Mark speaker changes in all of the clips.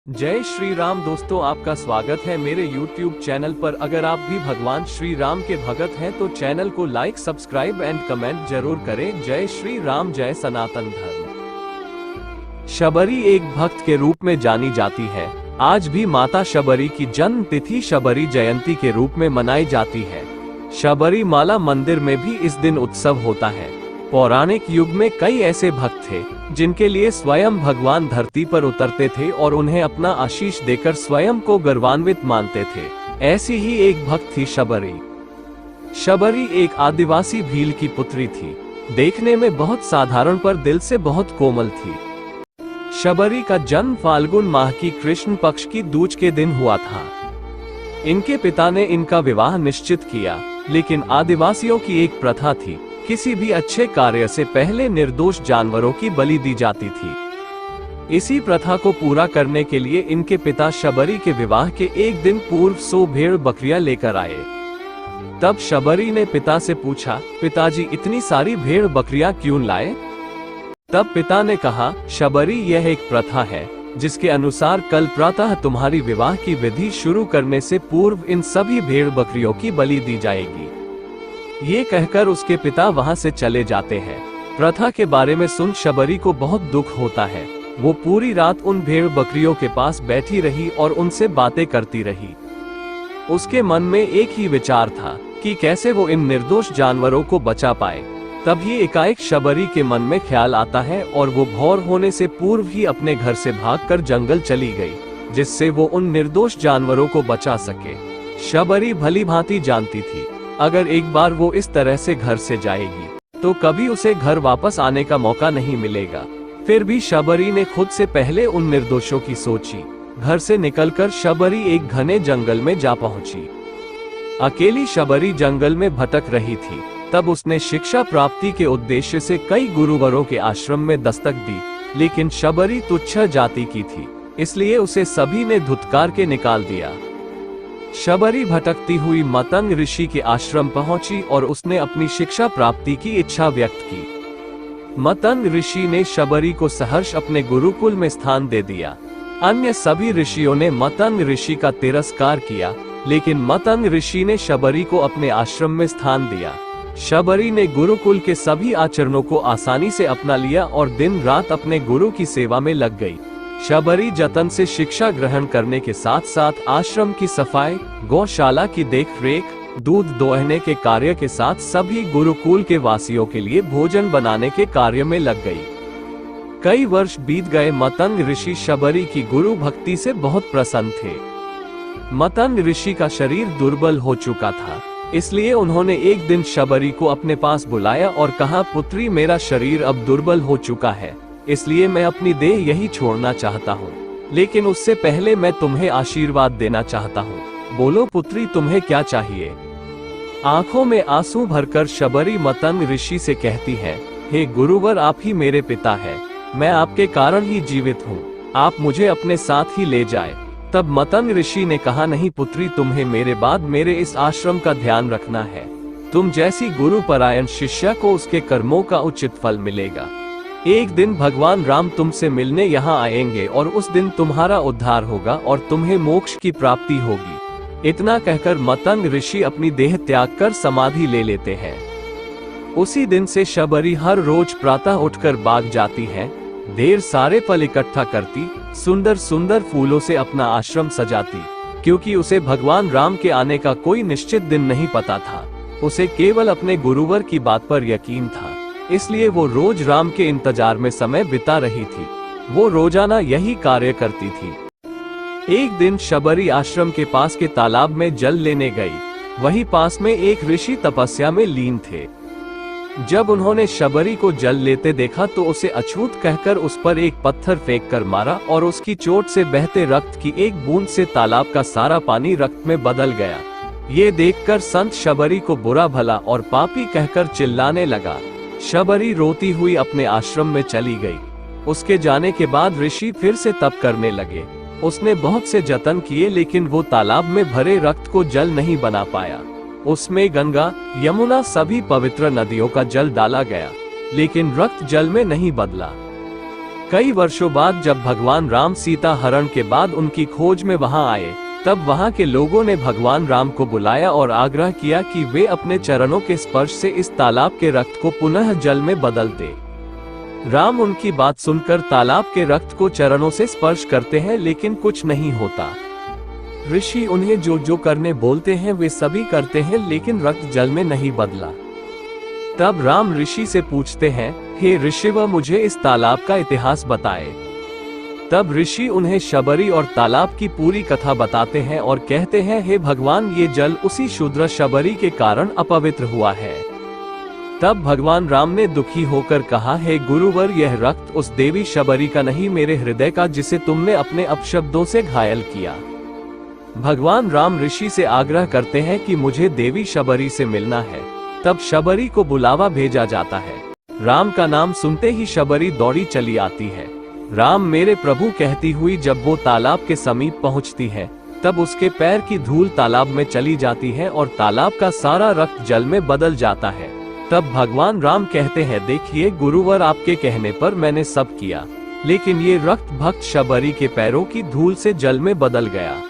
Speaker 1: जय श्री राम दोस्तों, आपका स्वागत है मेरे YouTube चैनल पर। अगर आप भी भगवान श्री राम के भगत हैं तो चैनल को लाइक, सब्सक्राइब एंड कमेंट जरूर करें। जय श्री राम, जय सनातन धर्म। शबरी एक भक्त के रूप में जानी जाती है। आज भी माता शबरी की जन्म तिथि शबरी जयंती के रूप में मनाई जाती है। शबरी माला मंदिर में भी इस दिन उत्सव होता है। पौराणिक युग में कई ऐसे भक्त थे जिनके लिए स्वयं भगवान धरती पर उतरते थे और उन्हें अपना आशीष देकर स्वयं को गौरवान्वित मानते थे। ऐसी ही एक भक्त थी शबरी। शबरी एक आदिवासी भील की पुत्री थी। देखने में बहुत साधारण पर दिल से बहुत कोमल थी। शबरी का जन्म फाल्गुन माह की कृष्ण पक्ष की दूज के दिन हुआ था। इनके पिता ने इनका विवाह निश्चित किया, लेकिन आदिवासियों की एक प्रथा थी, किसी भी अच्छे कार्य से पहले निर्दोष जानवरों की बलि दी जाती थी। इसी प्रथा को पूरा करने के लिए इनके पिता शबरी के विवाह के एक दिन पूर्व 100 भेड़ बकरियां लेकर आए। तब शबरी ने पिता से पूछा, पिताजी इतनी सारी भेड़ बकरियां क्यों लाए? तब पिता ने कहा, शबरी यह एक प्रथा है जिसके अनुसार कल प्रातः तुम्हारी विवाह की विधि शुरू करने से पूर्व इन सभी भेड़ बकरियों की बलि दी जाएगी। ये कहकर उसके पिता वहां से चले जाते हैं। प्रथा के बारे में सुन शबरी को बहुत दुख होता है। वो पूरी रात उन भेड़ बकरियों के पास बैठी रही और उनसे बातें करती रही। उसके मन में एक ही विचार था कि कैसे वो इन निर्दोष जानवरों को बचा पाए। तभी एकाएक शबरी के मन में ख्याल आता है और वो भोर होने से पूर्व ही अपने घर से भागकर जंगल चली गई, जिससे वो उन निर्दोष जानवरों को बचा सके। शबरी भली भांति जानती थी, अगर एक बार वो इस तरह से घर से जाएगी तो कभी उसे घर वापस आने का मौका नहीं मिलेगा। फिर भी शबरी ने खुद से पहले उन निर्दोषों की सोची। घर से निकलकर शबरी एक घने जंगल में जा पहुंची। अकेली शबरी जंगल में भटक रही थी। तब उसने शिक्षा प्राप्ति के उद्देश्य से कई गुरुवरों के आश्रम में दस्तक दी, लेकिन शबरी तुच्छ जाति की थी, इसलिए उसे सभी ने धुतकार के निकाल दिया। शबरी भटकती हुई मतंग ऋषि के आश्रम पहुंची और उसने अपनी शिक्षा प्राप्ति की इच्छा व्यक्त की। मतंग ऋषि ने शबरी को सहर्ष अपने गुरुकुल में स्थान दे दिया। अन्य सभी ऋषियों ने मतंग ऋषि का तिरस्कार किया, लेकिन मतंग ऋषि ने शबरी को अपने आश्रम में स्थान दिया। शबरी ने गुरुकुल के सभी आचरणों को आसानी से अपना लिया और दिन रात अपने गुरु की सेवा में लग गई। शबरी जतन से शिक्षा ग्रहण करने के साथ साथ आश्रम की सफाई, गौशाला की देखरेख, दूध दोहने के कार्य के साथ सभी गुरुकुल के वासियों के लिए भोजन बनाने के कार्य में लग गई। कई वर्ष बीत गए। मतंग ऋषि शबरी की गुरु भक्ति से बहुत प्रसन्न थे। मतंग ऋषि का शरीर दुर्बल हो चुका था, इसलिए उन्होंने एक दिन शबरी को अपने पास बुलाया और कहा, पुत्री, मेरा शरीर अब दुर्बल हो चुका है, इसलिए मैं अपनी देह यही छोड़ना चाहता हूँ, लेकिन उससे पहले मैं तुम्हें आशीर्वाद देना चाहता हूँ। बोलो पुत्री, तुम्हें क्या चाहिए? आंखों में आंसू भरकर शबरी मतंग ऋषि से कहती है, हे गुरुवर, आप ही मेरे पिता हैं, मैं आपके कारण ही जीवित हूँ, आप मुझे अपने साथ ही ले जाए। तब मतंग ऋषि ने कहा, नहीं पुत्री, तुम्हें मेरे बाद मेरे इस आश्रम का ध्यान रखना है। तुम जैसी गुरु परायण शिष्या को उसके कर्मों का उचित फल मिलेगा। एक दिन भगवान राम तुमसे मिलने यहाँ आएंगे और उस दिन तुम्हारा उद्धार होगा और तुम्हें मोक्ष की प्राप्ति होगी। इतना कहकर मतंग ऋषि अपनी देह त्याग कर समाधि ले लेते हैं। उसी दिन से शबरी हर रोज प्रातः उठकर बाग जाती है, ढेर सारे फल इकट्ठा करती, सुंदर सुंदर फूलों से अपना आश्रम सजाती। क्योंकि उसे भगवान राम के आने का कोई निश्चित दिन नहीं पता था, उसे केवल अपने गुरुवर की बात पर यकीन था, इसलिए वो रोज राम के इंतजार में समय बिता रही थी। वो रोजाना यही कार्य करती थी। एक दिन शबरी आश्रम के पास के तालाब में जल लेने गई। वहीं पास में एक ऋषि तपस्या में लीन थे। जब उन्होंने शबरी को जल लेते देखा तो उसे अछूत कहकर उस पर एक पत्थर फेंक कर मारा और उसकी चोट से बहते रक्त की एक बूंद से तालाब का सारा पानी रक्त में बदल गया। ये देखकर संत शबरी को बुरा भला और पापी कहकर चिल्लाने लगा। शबरी रोती हुई अपने आश्रम में चली गई। उसके जाने के बाद ऋषि फिर से तप करने लगे। उसने बहुत से जतन किए, लेकिन वो तालाब में भरे रक्त को जल नहीं बना पाया। उसमें गंगा, यमुना सभी पवित्र नदियों का जल डाला गया, लेकिन रक्त जल में नहीं बदला। कई वर्षों बाद जब भगवान राम सीता हरण के बाद उनकी खोज में वहां आए, तब वहां के लोगों ने भगवान राम को बुलाया और आग्रह किया कि वे अपने चरणों के स्पर्श से इस तालाब के रक्त को पुनः जल में बदल दे। राम उनकी बात सुनकर तालाब के रक्त को चरणों से स्पर्श करते हैं, लेकिन कुछ नहीं होता। ऋषि उन्हें जो जो करने बोलते हैं वे सभी करते हैं, लेकिन रक्त जल में नहीं बदला। तब राम ऋषि से पूछते हैं, हे ऋषिवर, मुझे इस तालाब का इतिहास बताए। तब ऋषि उन्हें शबरी और तालाब की पूरी कथा बताते हैं और कहते हैं, हे भगवान, ये जल उसी शूद्र शबरी के कारण अपवित्र हुआ है। तब भगवान राम ने दुखी होकर कहा, हे गुरुवर, यह रक्त उस देवी शबरी का नहीं, मेरे हृदय का, जिसे तुमने अपने अपशब्दों से घायल किया। भगवान राम ऋषि से आग्रह करते हैं कि मुझे देवी शबरी से मिलना है। तब शबरी को बुलावा भेजा जाता है। राम का नाम सुनते ही शबरी दौड़ी चली आती है। राम मेरे प्रभु कहती हुई जब वो तालाब के समीप पहुंचती है, तब उसके पैर की धूल तालाब में चली जाती है और तालाब का सारा रक्त जल में बदल जाता है। तब भगवान राम कहते हैं, देखिए गुरुवर, आपके कहने पर मैंने सब किया, लेकिन ये रक्त भक्त शबरी के पैरों की धूल से जल में बदल गया।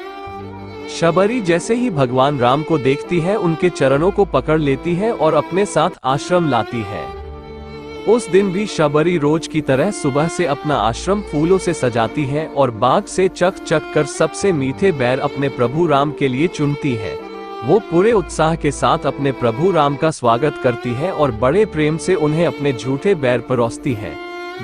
Speaker 1: शबरी जैसे ही भगवान राम को देखती है, उनके चरणों को पकड़ लेती है और अपने साथ आश्रम लाती है। उस दिन भी शबरी रोज की तरह सुबह से अपना आश्रम फूलों से सजाती है और बाग से चक चक कर सबसे मीठे बैर अपने प्रभु राम के लिए चुनती है। वो पूरे उत्साह के साथ अपने प्रभु राम का स्वागत करती है और बड़े प्रेम से उन्हें अपने झूठे बैर परोसती है।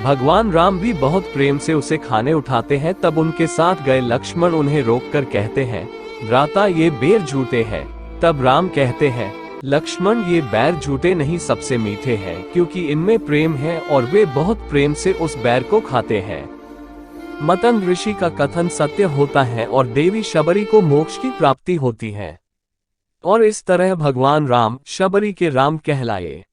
Speaker 1: भगवान राम भी बहुत प्रेम से उसे खाने उठाते हैं। तब उनके साथ गए लक्ष्मण उन्हें रोककर कहते हैं, भ्राता, ये बेर झूठे हैं। तब राम कहते हैं, लक्ष्मण, ये बैर झूठे नहीं, सबसे मीठे हैं, क्योंकि इनमें प्रेम है और वे बहुत प्रेम से उस बैर को खाते हैं। मतंग ऋषि का कथन सत्य होता है और देवी शबरी को मोक्ष की प्राप्ति होती है। और इस तरह भगवान राम शबरी के राम कहलाए।